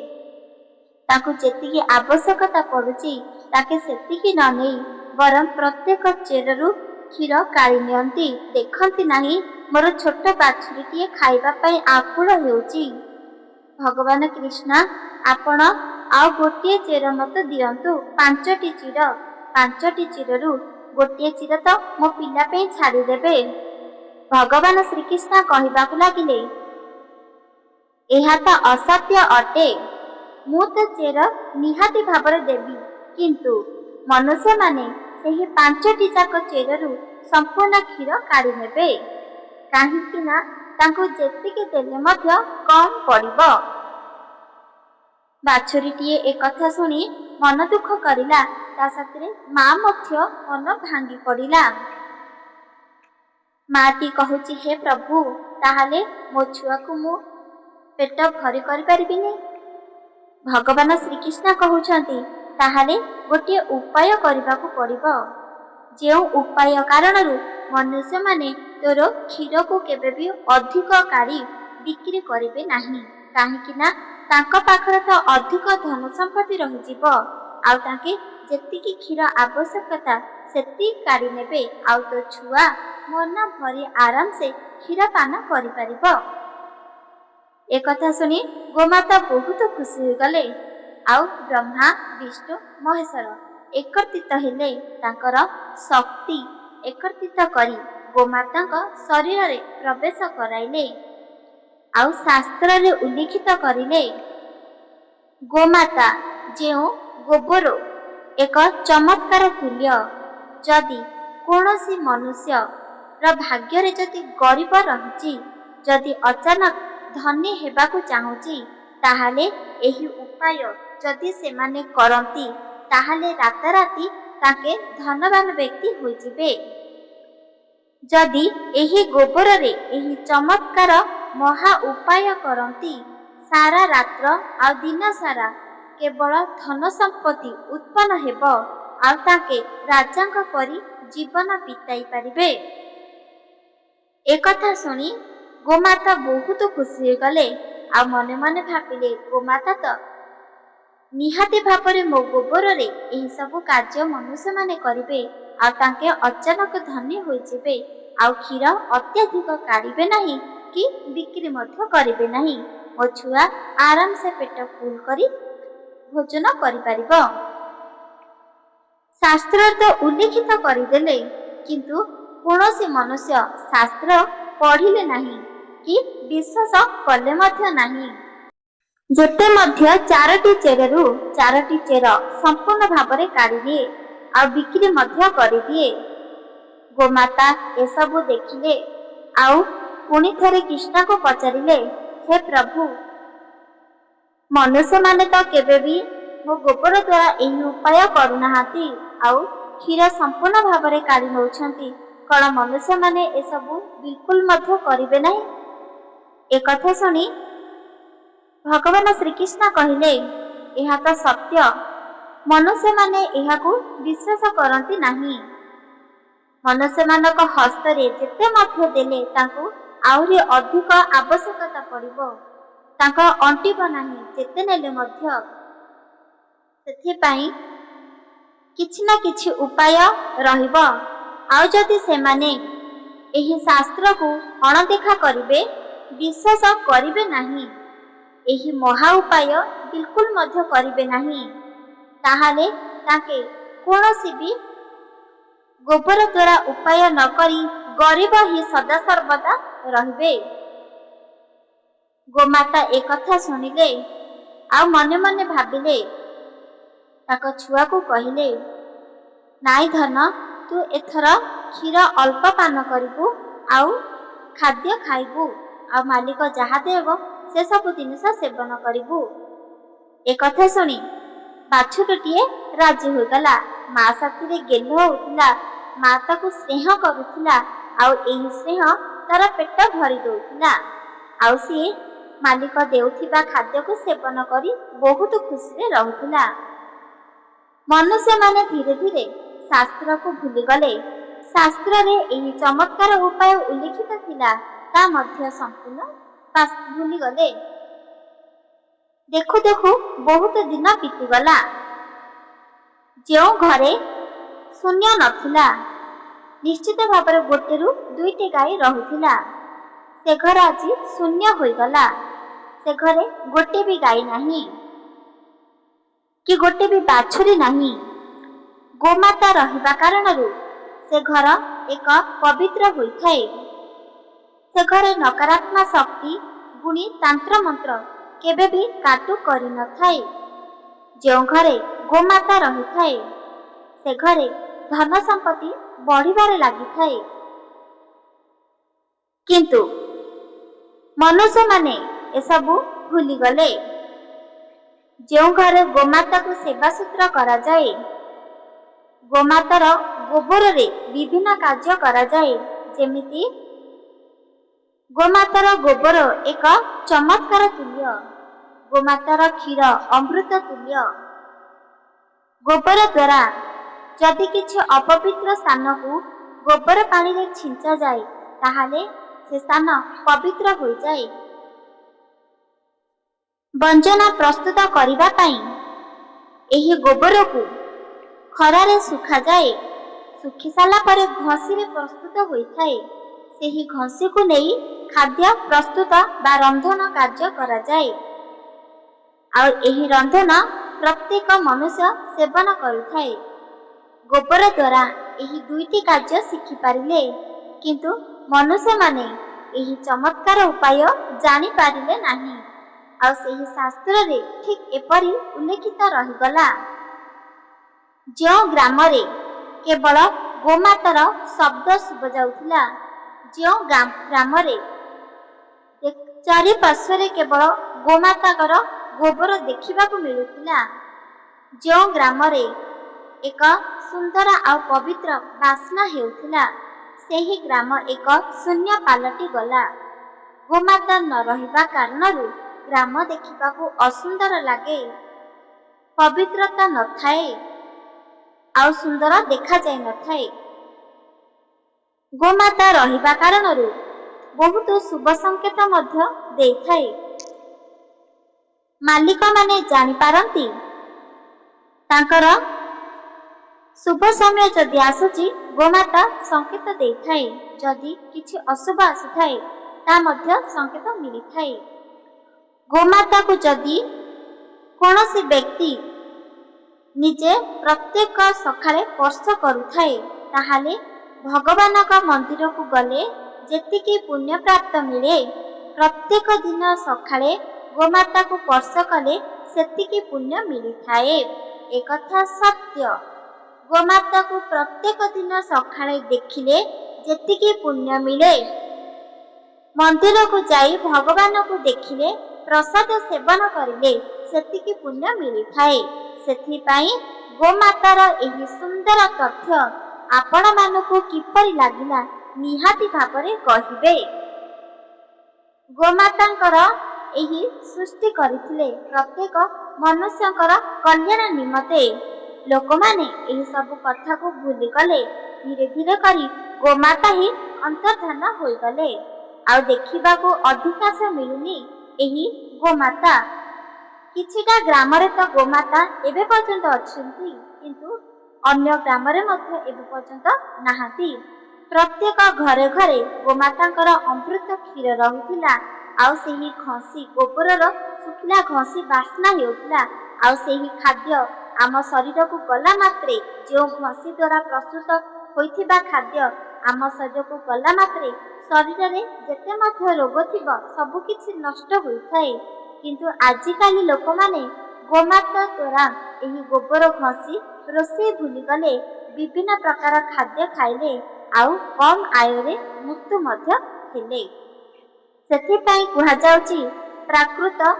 ତାଙ୍କୁ ଯେତିକି ଆବଶ୍ୟକତା ପଡୁଛି ତାକେ ସେତିକି ନ ନେଇ ବରଂ ପ୍ରତ୍ୟେକ ଚେରରୁ କ୍ଷୀର କାଢ଼ି ନିଅନ୍ତି। ଦେଖନ୍ତି ନାହିଁ ମୋର ଛୋଟ ବାଛୁରୀଟିଏ ଖାଇବା ପାଇଁ ଆକୁଳ ହେଉଛି। ଭଗବାନ କୃଷ୍ଣ, ଆପଣ ଆଉ ଗୋଟିଏ ଚେର ମତେ ଦିଅନ୍ତୁ, 5ଟି ଚିର। 5ଟି ଚିରରୁ ଗୋଟିଏ ଚିର ତ ମୋ ପିଲା ପାଇଁ ଛାଡ଼ିଦେବେ। ଭଗବାନ ଶ୍ରୀକୃଷ୍ଣ କହିବାକୁ ଲାଗିଲେ, ଏହା ତ ଅସତ୍ୟ ଅଟେ। ମୁଁ ତ ଚେର ନିହାତି ଭାବରେ ଦେବି, କିନ୍ତୁ ମନୁଷ୍ୟମାନେ ସେହି 5ଟି ଯାକ ଚେରରୁ ସମ୍ପୂର୍ଣ୍ଣ କ୍ଷୀର କାଢ଼ି ନେବେ, କାହିଁକି ନା ତାଙ୍କୁ ଯେତିକି ଦେଲେ ମଧ୍ୟ କମ୍ ପଡ଼ିବ। ବାଛୁରୀଟିଏ ଏକଥା ଶୁଣି ମନ ଦୁଃଖ କରିଲା, ତା ସାଥିରେ ମା ମଧ୍ୟ ମନ ଭାଙ୍ଗି ପଡ଼ିଲା। ମାଟି କହୁଛି, ହେ ପ୍ରଭୁ, ତାହେଲେ ମୋ ଛୁଆକୁ ମୁଁ ପେଟ ଭରି କରିପାରିବିନି। ଭଗବାନ ଶ୍ରୀକୃଷ୍ଣ କହୁଛନ୍ତି, ତାହେଲେ ଗୋଟିଏ ଉପାୟ କରିବାକୁ ପଡ଼ିବ। ଯେଉଁ ଉପାୟ କାରଣରୁ ମନୁଷ୍ୟମାନେ ତୋର କ୍ଷୀରକୁ କେବେ ବି ଅଧିକ କାଢ଼ି ବିକ୍ରି କରିବେ ନାହିଁ, କାହିଁକି ନା ତାଙ୍କ ପାଖରେ ତ ଅଧିକ ଧନ ସମ୍ପତ୍ତି ରହିଯିବ, ଆଉ ତାଙ୍କେ ଯେତିକି କ୍ଷୀର ଆବଶ୍ୟକତା ସେତିକି କାଢ଼ି ନେବେ, ଆଉ ତୋ ଛୁଆ ମନ ଭରି ଆରାମସେ କ୍ଷୀର ପାନ କରିପାରିବ। ଏକଥା ଶୁଣି ଗୋମାତା ବହୁତ ଖୁସି ହୋଇଗଲେ। ଆଉ ବ୍ରହ୍ମା, ବିଷ୍ଣୁ, ମହେଶ୍ୱର ଏକତ୍ରିତ ହେଲେ। ତାଙ୍କର ଶକ୍ତି ଏକତ୍ରିତ କରି ଗୋମାତାଙ୍କ ଶରୀରରେ ପ୍ରବେଶ କରାଇଲେ। ଆଉ ଶାସ୍ତ୍ରରେ ଉଲ୍ଲିଖିତ କରିଲେ, ଗୋମାତା ଯେଉଁ ଗୋବର ଏକ ଚମତ୍କାର ତୁଲ୍ୟ। ଯଦି କୌଣସି ମନୁଷ୍ୟର ଭାଗ୍ୟରେ ଯଦି ଗରିବ ରହିଛି, ଯଦି ଅଚାନକ ଧନୀ ହେବାକୁ ଚାହୁଁଛି, ତାହେଲେ ଏହି ଉପାୟ ଯଦି ସେମାନେ କରନ୍ତି, ତାହେଲେ ରାତାରାତି ତାଙ୍କେ ଧନବାନ ବ୍ୟକ୍ତି ହୋଇଯିବେ। ଯଦି ଏହି ଗୋବରରେ ଏହି ଚମତ୍କାର ମହା ଉପାୟ କରନ୍ତି, ସାରା ରାତ୍ର ଆଉ ଦିନ ସାରା କେବଳ ଧନ ସମ୍ପତ୍ତି ଉତ୍ପନ୍ନ ହେବ, ଆଉ ତାଙ୍କେ ରାଜାଙ୍କ ପରି ଜୀବନ ବିତାଇ ପାରିବେ। ଏକଥା ଶୁଣି ଗୋମାତା ବହୁତ ଖୁସି ହୋଇଗଲେ। ଆଉ ମନେ ମନେ ଭାବିଲେ, ଗୋମାତା ତ ନିହାତି ଭାବରେ ମୋ ଗୋବରରେ ଏହି ସବୁ କାର୍ଯ୍ୟ ମନୁଷ୍ୟମାନେ କରିବେ, ଆଉ ତାଙ୍କେ ଅଚାନକ ଧନୀ ହୋଇଯିବେ, ଆଉ କ୍ଷୀର ଅତ୍ୟଧିକ କାଢ଼ିବେ ନାହିଁ କି ବିକ୍ରି ମଧ୍ୟ କରିବେ ନାହିଁ। ମୋ ଛୁଆ ଆରାମସେ ପେଟ ଫୁଲ କରି ଭୋଜନ କରିପାରିବ। ଶାସ୍ତ୍ରରେ ତ ଉଲ୍ଲିଖିତ କରିଦେଲେ, କିନ୍ତୁ କୌଣସି ମନୁଷ୍ୟ ଶାସ୍ତ୍ର ପଢ଼ିଲେ ନାହିଁ କି ବିଶ୍ୱାସ କଲେ ମଧ୍ୟ ନାହିଁ। ଯେତେ ମଧ୍ୟ 4ଟି ଚେରରୁ 4ଟି ଚେର ସମ୍ପୂର୍ଣ୍ଣ ଭାବରେ କାଢ଼ିଦିଏ, ଆଉ ବିକ୍ରି ମଧ୍ୟ କରିଦିଏ। ଗୋମାତା ଏସବୁ ଦେଖିଲେ, ଆଉ ପୁଣି ଥରେ କୃଷ୍ଣଙ୍କୁ ପଚାରିଲେ, ହେ ପ୍ରଭୁ, ମନୁଷ୍ୟମାନେ ତ କେବେ ବି ମୋ ଗୋବର ଦ୍ୱାରା ଏହି ଉପାୟ କରୁନାହାନ୍ତି, ଆଉ କ୍ଷୀର ସମ୍ପୂର୍ଣ୍ଣ ଭାବରେ କାଢ଼ି ନେଉଛନ୍ତି, କ'ଣ ମନୁଷ୍ୟମାନେ ଏସବୁ ବିଲକୁଲ ମଧ୍ୟ କରିବେ ନାହିଁ? ଏକଥା ଶୁଣି ଭଗବାନ ଶ୍ରୀକୃଷ୍ଣ କହିଲେ, ଏହା ତ ସତ୍ୟ, ମନୁଷ୍ୟମାନେ ଏହାକୁ ବିଶ୍ୱାସ କରନ୍ତି ନାହିଁ। ମନୁଷ୍ୟମାନଙ୍କ ହସ୍ତରେ ଯେତେ ମଧ୍ୟ ଦେଲେ ତାଙ୍କୁ ଆହୁରି ଅଧିକ ଆବଶ୍ୟକତା ପଡ଼ିବ, ତାଙ୍କ ଅଣ୍ଟିବ ନାହିଁ ଯେତେ ନେଲେ ମଧ୍ୟ। ସେଥିପାଇଁ କିଛି ନା କିଛି ଉପାୟ ରହିବ। ଆଉ ଯଦି ସେମାନେ ଏହି ଶାସ୍ତ୍ରକୁ ଅଣଦେଖା କରିବେ, ବିଶ୍ୱାସ କରିବେ ନାହିଁ, ଏହି ମହା ଉପାୟ ବିଲକୁଲ ମଧ୍ୟ କରିବେ ନାହିଁ, ତାହେଲେ ତାଙ୍କେ କୌଣସି ବି ଗୋବର ଦ୍ୱାରା ଉପାୟ ନ କରି ଗରିବ ହିଁ ସଦାସର୍ବଦା ରହିବେ। ଗୋମାତା ଏକଥା ଶୁଣିଲେ, ଆଉ ମନେ ମନେ ଭାବିଲେ। ତାଙ୍କ ଛୁଆକୁ କହିଲେ, ନାଇଁ ଧନ, ତୁ ଏଥର କ୍ଷୀର ଅଳ୍ପ ପାନ କରିବୁ, ଆଉ ଖାଦ୍ୟ ଖାଇବୁ, ଆଉ ମାଲିକ ଯାହା ଦେବ ସେସବୁ ଜିନିଷ ସେବନ କରିବୁ। ଏକଥା ଶୁଣି ବାଛୁରୀଟିଏ ରାଜି ହୋଇଗଲା। ମା ସାଥିରେ ଗେଲ ହେଉଥିଲା, ମା ତାକୁ ସ୍ନେହ କରୁଥିଲା, ଆଉ ଏହି ସ୍ନେହ ତାର ପେଟ ଭରି ଦେଉଥିଲା, ଆଉ ସିଏ ମାଲିକ ଦେଉଥିବା ଖାଦ୍ୟକୁ ସେବନ କରି ବହୁତ ଖୁସିରେ ରହୁଥିଲା। ମନୁଷ୍ୟମାନେ ଧୀରେ ଧୀରେ ଶାସ୍ତ୍ରକୁ ଭୁଲିଗଲେ। ଶାସ୍ତ୍ରରେ ଏହି ଚମତ୍କାର ଉପାୟ ଉଲ୍ଲିଖିତ ଥିଲା, ତା ମଧ୍ୟ ସମ୍ପୂର୍ଣ୍ଣ ବାସ୍ ଭୁଲିଗଲେ। ଦେଖୁ ଦେଖୁ ବହୁତ ଦିନ ବିତିଗଲା। ଯେଉଁ ଘରେ ଶୂନ୍ୟ ନଥିଲା, ନିଶ୍ଚିତ ଭାବରେ ଗୋଟେରୁ ଦୁଇଟି ଗାଈ ରହୁଥିଲା, ସେ ଘର ଆଜି ଶୂନ୍ୟ ହୋଇଗଲା। ସେ ଘରେ ଗୋଟେ ବି ଗାଈ ନାହିଁ, କି ଗୋଟେ ବି ବାଛୁରୀ ନାହିଁ। ଗୋମାତା ରହିବା କାରଣରୁ ସେ ଘର ଏକ ପବିତ୍ର ହୋଇଥାଏ। ସେ ଘରେ ନକାରାତ୍ମକ ଶକ୍ତି, ଗୁଣି ତାନ୍ତ୍ର ମନ୍ତ୍ର କେବେ ବି କାଟୁ କରିନଥାଏ। ଯେଉଁ ଘରେ ଗୋମାତା ରହିଥାଏ, ସେ ଘରେ ଧନ ସମ୍ପତ୍ତି ବଢ଼ିବାରେ ଲାଗିଥାଏ। କିନ୍ତୁ ମନୁଷ୍ୟମାନେ ଏସବୁ ଭୁଲିଗଲେ। ଯେଉଁ ଘରେ ଗୋମାତାକୁ ସେବାସୂତ୍ର କରାଯାଏ, ଗୋମାତାର ଗୋବରରେ ବିଭିନ୍ନ କାର୍ଯ୍ୟ କରାଯାଏ, ଯେମିତି ଗୋମାତାର ଗୋବର ଏକ ଚମତ୍କାର ତୁଲ୍ୟ, ଗୋମାତାର କ୍ଷୀର ଅମୃତ ତୁଲ୍ୟ। ଗୋବର ଦ୍ୱାରା ଯଦି କିଛି ଅପବିତ୍ର ସ୍ଥାନକୁ ଗୋବର ପାଣିରେ ଛିଞ୍ଚାଯାଏ, ତାହେଲେ ସେ ସ୍ଥାନ ପବିତ୍ର ହୋଇଯାଏ। ବ୍ୟଞ୍ଜନ ପ୍ରସ୍ତୁତ କରିବା ପାଇଁ ଏହି ଗୋବରକୁ ଖରାରେ ଶୁଖାଯାଏ। ଶୁଖି ସାରିଲା ପରେ ଘଷିରେ ପ୍ରସ୍ତୁତ ହୋଇଥାଏ। ସେହି ଘଷିକୁ ନେଇ ଖାଦ୍ୟ ପ୍ରସ୍ତୁତ ବା ରନ୍ଧନ କାର୍ଯ୍ୟ କରାଯାଏ। ଆଉ ଏହି ରନ୍ଧନ ପ୍ରତ୍ୟେକ ମନୁଷ୍ୟ ସେବନ କରୁଥାଏ। ଗୋବର ଦ୍ୱାରା ଏହି ଦୁଇଟି କାର୍ଯ୍ୟ ଶିଖିପାରିଲେ, କିନ୍ତୁ ମନୁଷ୍ୟମାନେ ଏହି ଚମତ୍କାର ଉପାୟ ଜାଣିପାରିଲେ ନାହିଁ। ଆଉ ସେହି ଶାସ୍ତ୍ରରେ ଠିକ୍ ଏପରି ଉଲ୍ଲେଖିତ ରହିଗଲା। ଯେଉଁ ଗ୍ରାମରେ କେବଳ ଗୋମାତାର ଶବ୍ଦ ଶୁଭାଯାଉଥିଲା, ଯେଉଁ ଗ୍ରାମରେ ଚାରିପାର୍ଶ୍ୱରେ କେବଳ ଗୋମାତାଙ୍କର ଗୋବର ଦେଖିବାକୁ ମିଳୁଥିଲା, ଯେଉଁ ଗ୍ରାମରେ ଏକ ସୁନ୍ଦର ଆଉ ପବିତ୍ର ବାସ୍ନା ହେଉଥିଲା, ସେହି ଗ୍ରାମ ଏକ ଶୂନ୍ୟ ପାଲଟି ଗଲା। ଗୋମାତା ନ ରହିବା କାରଣରୁ ଗ୍ରାମ ଦେଖିବାକୁ ଅସୁନ୍ଦର ଲାଗେ, ପବିତ୍ରତା ନଥାଏ, ଆଉ ସୁନ୍ଦର ଦେଖାଯାଇନଥାଏ। ଗୋମାତା ରହିବା କାରଣରୁ ବହୁତ ଶୁଭ ସଂକେତ ମଧ୍ୟ ଦେଇଥାଏ। ମାଲିକମାନେ ଜାଣିପାରନ୍ତି ତାଙ୍କର ଶୁଭ ସମୟ ଯଦି ଆସୁଛି, ଗୋମାତା ସଂକେତ ଦେଇଥାଏ। ଯଦି କିଛି ଅଶୁଭ ଆସିଥାଏ, ତା ମଧ୍ୟ ସଂକେତ ମିଳିଥାଏ। ଗୋମାତାକୁ ଯଦି କୌଣସି ବ୍ୟକ୍ତି ନିଜେ ପ୍ରତ୍ୟେକ ସକାଳେ ସ୍ପର୍ଶ କରୁଥାଏ, ତାହେଲେ ଭଗବାନଙ୍କ ମନ୍ଦିରକୁ ଗଲେ ଯେତିକି ପୁଣ୍ୟ ପ୍ରାପ୍ତ ମିଳେ, ପ୍ରତ୍ୟେକ ଦିନ ସକାଳେ ଗୋମାତାକୁ ସ୍ପର୍ଶ କଲେ ସେତିକି ପୁଣ୍ୟ ମିଳିଥାଏ। ଏକଥା ସତ୍ୟ। ଗୋମାତାକୁ ପ୍ରତ୍ୟେକ ଦିନ ସକାଳେ ଦେଖିଲେ ଯେତିକି ପୁଣ୍ୟ ମିଳେ, ମନ୍ଦିରକୁ ଯାଇ ଭଗବାନଙ୍କୁ ଦେଖିଲେ, ପ୍ରସାଦ ସେବନ କରିଲେ ସେତିକି ପୁଣ୍ୟ ମିଳିଥାଏ। ସେଥିପାଇଁ ଗୋମାତାର ଏହି ସୁନ୍ଦର ତଥ୍ୟ ଆପଣମାନଙ୍କୁ କିପରି ଲାଗିଲା ନିହାତି ଭାବରେ କହିବେ। ଗୋମାତାଙ୍କର ଏହି ସୃଷ୍ଟି କରିଥିଲେ ପ୍ରତ୍ୟେକ ମନୁଷ୍ୟଙ୍କର କଲ୍ୟାଣ ନିମନ୍ତେ। ଲୋକମାନେ ଏହି ସବୁ କଥାକୁ ଭୁଲିଗଲେ। ଧୀରେ ଧୀରେ କରି ଗୋମାତା ହିଁ ଅନ୍ତର୍ଧାନ ହୋଇଗଲେ। ଆଉ ଦେଖିବାକୁ ଅଧିକାଂଶ ମିଳୁନି ଏହି ଗୋମାତା। କିଛିଟା ଗ୍ରାମରେ ତ ଗୋମାତା ଏବେ ପର୍ଯ୍ୟନ୍ତ ଅଛନ୍ତି, କିନ୍ତୁ ଅନ୍ୟ ଗ୍ରାମରେ ମଧ୍ୟ ଏବେ ପର୍ଯ୍ୟନ୍ତ ନାହାନ୍ତି। ପ୍ରତ୍ୟେକ ଘରେ ଘରେ ଗୋମାତାଙ୍କର ଅମୃତ କ୍ଷୀର ରହୁଥିଲା। ଆଉ ସେହି ଘଷି ଗୋବରର ଶୁଖିଲା ଘଷି ବାସ୍ନା ହେଉଥିଲା। ଆଉ ସେହି ଖାଦ୍ୟ ଆମ ଶରୀରକୁ ଗଲା ମାତ୍ରେ, ଯେଉଁ ଘଷି ଦ୍ୱାରା ପ୍ରସ୍ତୁତ ହୋଇଥିବା ଖାଦ୍ୟ ଆମ ଶରୀରକୁ ଗଲା ମାତ୍ରେ ଶରୀରରେ ଯେତେ ମଧ୍ୟ ରୋଗ ଥିବ ସବୁକିଛି ନଷ୍ଟ ହୋଇଥାଏ। କିନ୍ତୁ ଆଜିକାଲି ଲୋକମାନେ ଗୋମାତା ଦ୍ୱାରା ଏହି ଗୋବର ଘଷି ରୋଷେଇ ଭୁଲିଗଲେ, ବିଭିନ୍ନ ପ୍ରକାର ଖାଦ୍ୟ ଖାଇଲେ, ଆଉ କମ୍ ଆୟରେ ମୃତ୍ୟୁ ମଧ୍ୟ ହେଲେ। ସେଥିପାଇଁ କୁହାଯାଉଛି, ପ୍ରାକୃତ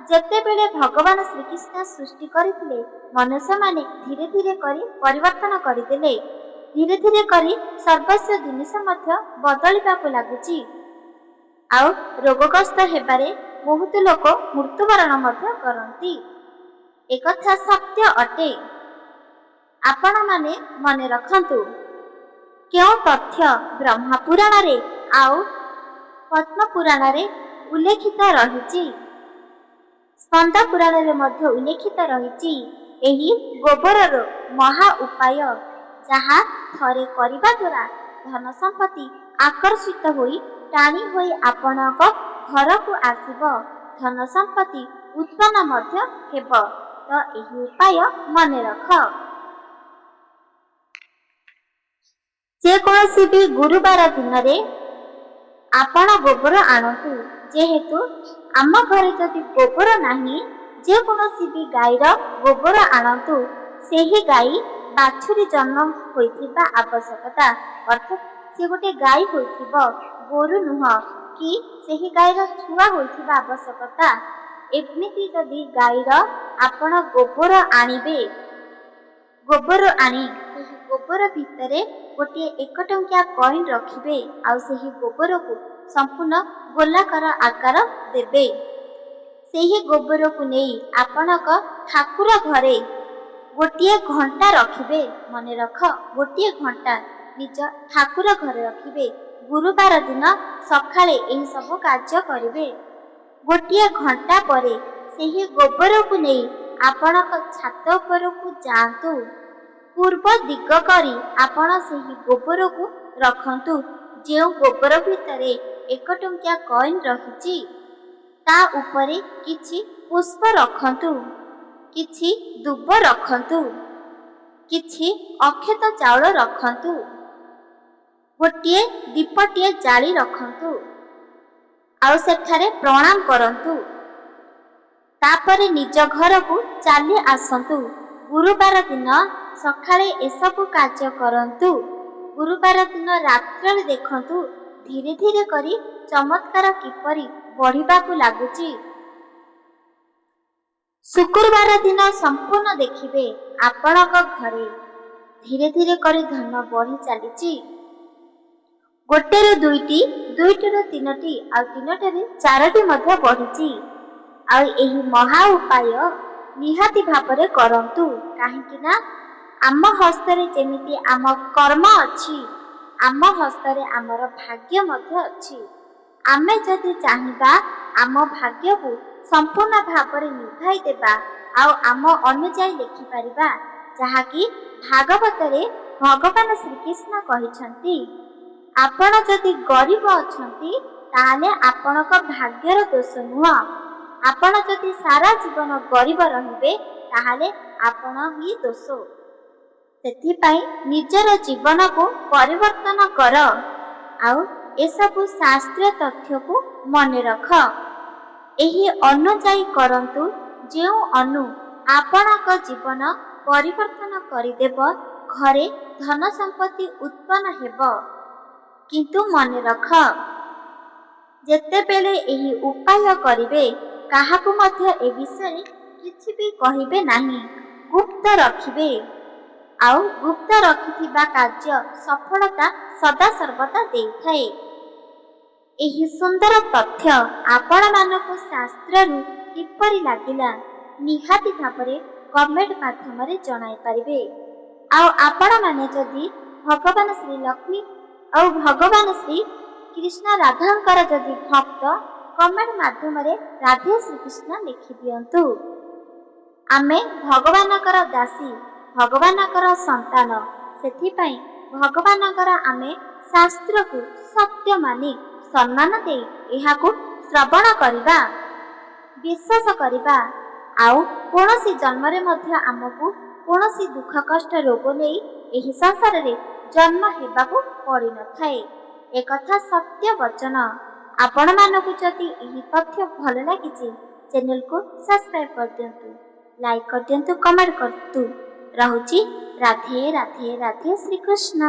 ଯେତେବେଳେ ଭଗବାନ ଶ୍ରୀକୃଷ୍ଣ ସୃଷ୍ଟି କରିଥିଲେ, ମନୁଷ୍ୟମାନେ ଧୀରେ ଧୀରେ କରି ପରିବର୍ତ୍ତନ କରିଦେଲେ। ଧୀରେ ଧୀରେ କରି ସର୍ବସ୍ୱ ଜିନିଷ ମଧ୍ୟ ବଦଳିବାକୁ ଲାଗୁଛି। ଆଉ ରୋଗଗ୍ରସ୍ତ ହେବାରେ ବହୁତ ଲୋକ ମୃତ୍ୟୁବରଣ ମଧ୍ୟ କରନ୍ତି। ଏକଥା ସତ୍ୟ ଅଟେ। ଆପଣମାନେ ମନେ ରଖନ୍ତୁ, କେଉଁ ତଥ୍ୟ ବ୍ରହ୍ମ ପୁରାଣରେ ଆଉ ପଦ୍ମ ପୁରାଣରେ ଉଲ୍ଲେଖିତ ରହିଛି। ସ୍କନ୍ଦ ପୁରାଣରେ ମଧ୍ୟ ଉଲ୍ଲେଖିତ ରହିଛି ଏହି ଗୋବରର ମହା ଉପାୟ, ଯାହା ଥରେ କରିବା ଦ୍ୱାରା ଧନ ସମ୍ପତ୍ତି ଆକର୍ଷିତ ହୋଇ ଟାଣି ହୋଇ ଆପଣଙ୍କ ଘରକୁ ଆସିବ, ଧନ ସମ୍ପତ୍ତି ଉତ୍ପନ୍ନ ମଧ୍ୟ ହେବ। ତ ଏହି ଉପାୟ ମନେ ରଖ। ଯେକୌଣସି ବି ଗୁରୁବାର ଦିନରେ ଆପଣ ଗୋବର ଆଣନ୍ତୁ। ଯେହେତୁ ଆମ ଘରେ ଯଦି ଗୋବର ନାହିଁ, ଯେକୌଣସି ବି ଗାଈର ଗୋବର ଆଣନ୍ତୁ। ସେହି ଗାଈ ବାଛୁରୀ ଜନ୍ମ ହୋଇଥିବା ଆବଶ୍ୟକତା, ଅର୍ଥାତ୍ ସେ ଗୋଟେ ଗାଈ ହୋଇଥିବ, ଗୋରୁ ନୁହଁ, କି ସେହି ଗାଈର ଛୁଆ ହୋଇଥିବା ଆବଶ୍ୟକତା। ଏମିତି ଯଦି ଗାଈର ଆପଣ ଗୋବର ଆଣିବେ, ଗୋବର ଆଣି ସେହି ଗୋବର ଭିତରେ ଗୋଟିଏ 1 ଟଙ୍କିଆ କଏନ୍ ରଖିବେ, ଆଉ ସେହି ଗୋବରକୁ ସମ୍ପୂର୍ଣ୍ଣ ଗୋଲାକାର ଆକାର ଦେବେ। ସେହି ଗୋବରକୁ ନେଇ ଆପଣଙ୍କ ଠାକୁର ଘରେ ଗୋଟିଏ ଘଣ୍ଟା ରଖିବେ। ମନେ ରଖ, ଗୋଟିଏ ଘଣ୍ଟା ନିଜ ଠାକୁର ଘରେ ରଖିବେ। ଗୁରୁବାର ଦିନ ସକାଳେ ଏହି ସବୁ କାର୍ଯ୍ୟ କରିବେ। ଗୋଟିଏ ଘଣ୍ଟା ପରେ ସେହି ଗୋବରକୁ ନେଇ ଆପଣଙ୍କ ଛାତ ଉପରକୁ ଯାଆନ୍ତୁ। ପୂର୍ବ ଦିଗ କରି ଆପଣ ସେହି ଗୋବରକୁ ରଖନ୍ତୁ। ଯେଉଁ ଗୋବର ଭିତରେ 1 ଟଙ୍କିଆ କଏନ୍ ରହିଛି, ତା ଉପରେ କିଛି ପୁଷ୍ପ ରଖନ୍ତୁ, କିଛି ଦୁବ ରଖନ୍ତୁ, କିଛି ଅକ୍ଷତ ଚାଉଳ ରଖନ୍ତୁ, ଗୋଟିଏ ଦୀପଟିଏ ଜାଳି ରଖନ୍ତୁ, ଆଉ ସେଠାରେ ପ୍ରଣାମ କରନ୍ତୁ। ତାପରେ ନିଜ ଘରକୁ ଚାଲି ଆସନ୍ତୁ। ଗୁରୁବାର ଦିନ ସକାଳେ ଏସବୁ କାର୍ଯ୍ୟ କରନ୍ତୁ। ଗୁରୁବାର ଦିନ ରାତ୍ରରେ ଦେଖନ୍ତୁ ଧୀରେ ଧୀରେ କରି ଚମତ୍କାର କିପରି ବଢ଼ିବାକୁ ଲାଗୁଛି। ଶୁକ୍ରବାର ଦିନ ସମ୍ପୂର୍ଣ୍ଣ ଦେଖିବେ ଆପଣଙ୍କ ଘରେ ଧୀରେ ଧୀରେ କରି ଧନ ବଢ଼ି ଚାଲିଛି। 1ରୁ 2ଟି, 2ଟିରୁ 3ଟି, ଆଉ 3ଟାରେ 4ଟି ମଧ୍ୟ ବଢ଼ିଛି। ଆଉ ଏହି ମହା ଉପାୟ ନିହାତି ଭାବରେ କରନ୍ତୁ। କାହିଁକି ନା ଆମ ହସ୍ତରେ ଯେମିତି ଆମ କର୍ମ ଅଛି, ଆମ ହସ୍ତରେ ଆମର ଭାଗ୍ୟ ମଧ୍ୟ ଅଛି। ଆମେ ଯଦି ଚାହିଁବା ଆମ ଭାଗ୍ୟକୁ ସମ୍ପୂର୍ଣ୍ଣ ଭାବରେ ନିଭାଇ ଦେବା, ଆଉ ଆମ ଅନୁଯାୟୀ ଲେଖିପାରିବା, ଯାହାକି ଭାଗବତରେ ଭଗବାନ ଶ୍ରୀକୃଷ୍ଣ କହିଛନ୍ତି, ଆପଣ ଯଦି ଗରିବ ଅଛନ୍ତି ତାହେଲେ ଆପଣଙ୍କ ଭାଗ୍ୟର ଦୋଷ ନୁହଁ। ଆପଣ ଯଦି ସାରା ଜୀବନ ଗରିବ ରହିବେ ତାହେଲେ ଆପଣ ହିଁ ଦୋଷ। ସେଥିପାଇଁ ନିଜର ଜୀବନକୁ ପରିବର୍ତ୍ତନ କର, ଆଉ ଏସବୁ ଶାସ୍ତ୍ରୀୟ ତଥ୍ୟକୁ ମନେ ରଖ। ଏହି ଅନୁଯାୟୀ କରନ୍ତୁ, ଯେଉଁ ଅନୁ ଆପଣଙ୍କ ଜୀବନ ପରିବର୍ତ୍ତନ କରିଦେବ, ଘରେ ଧନ ସମ୍ପତ୍ତି ଉତ୍ପନ୍ନ ହେବ। କିନ୍ତୁ ମନେ ରଖ, ଯେତେବେଳେ ଏହି ଉପାୟ କରିବେ କାହାକୁ ମଧ୍ୟ ଏ ବିଷୟରେ କିଛି ବି କହିବେ ନାହିଁ, ଗୁପ୍ତ ରଖିବେ। ଆଉ ଗୁପ୍ତ ରଖିଥିବା କାର୍ଯ୍ୟ ସଫଳତା ସଦା ସର୍ବଦା ଦେଇଥାଏ। ଏହି ସୁନ୍ଦର ତଥ୍ୟ ଆପଣମାନଙ୍କୁ ଶାସ୍ତ୍ରରୁ କିପରି ଲାଗିଲା ନିହାତି ଭାବରେ କମେଣ୍ଟ ମାଧ୍ୟମରେ ଜଣାଇ ପାରିବେ। ଆଉ ଆପଣମାନେ ଯଦି ଭଗବାନ ଶ୍ରୀ ଲକ୍ଷ୍ମୀ ଆଉ ଭଗବାନ ଶ୍ରୀ କୃଷ୍ଣ ରାଧାଙ୍କର ଯଦି ଭକ୍ତ, କମେଣ୍ଟ ମାଧ୍ୟମରେ ରାଧେ ଶ୍ରୀକୃଷ୍ଣ ଲେଖିଦିଅନ୍ତୁ। ଆମେ ଭଗବାନଙ୍କର ଦାସୀ, ଭଗବାନଙ୍କର ସନ୍ତାନ। ସେଥିପାଇଁ ଭଗବାନଙ୍କର ଆମେ ଶାସ୍ତ୍ରକୁ ସତ୍ୟ ମାନି ସମ୍ମାନ ଦେଇ ଏହାକୁ ଶ୍ରବଣ କରିବା, ବିଶ୍ୱାସ କରିବା। ଆଉ କୌଣସି ଜନ୍ମରେ ମଧ୍ୟ ଆମକୁ କୌଣସି ଦୁଃଖ କଷ୍ଟ ରୋଗ ନେଇ ଏହି ସଂସାରରେ ଜନ୍ମ ହେବାକୁ ପଡ଼ିନଥାଏ। ଏକଥା ସତ୍ୟ ବଚନ। ଆପଣମାନଙ୍କୁ ଯଦି ଏହି ତଥ୍ୟ ଭଲ ଲାଗିଛି, ଚ୍ୟାନେଲକୁ ସବସ୍କ୍ରାଇବ୍ କରିଦିଅନ୍ତୁ, ଲାଇକ୍ କରିଦିଅନ୍ତୁ, କମେଣ୍ଟ କରନ୍ତୁ। ରହୁଛି। ରାଧେ ରାଧେ ରାଧେ ଶ୍ରୀକୃଷ୍ଣ।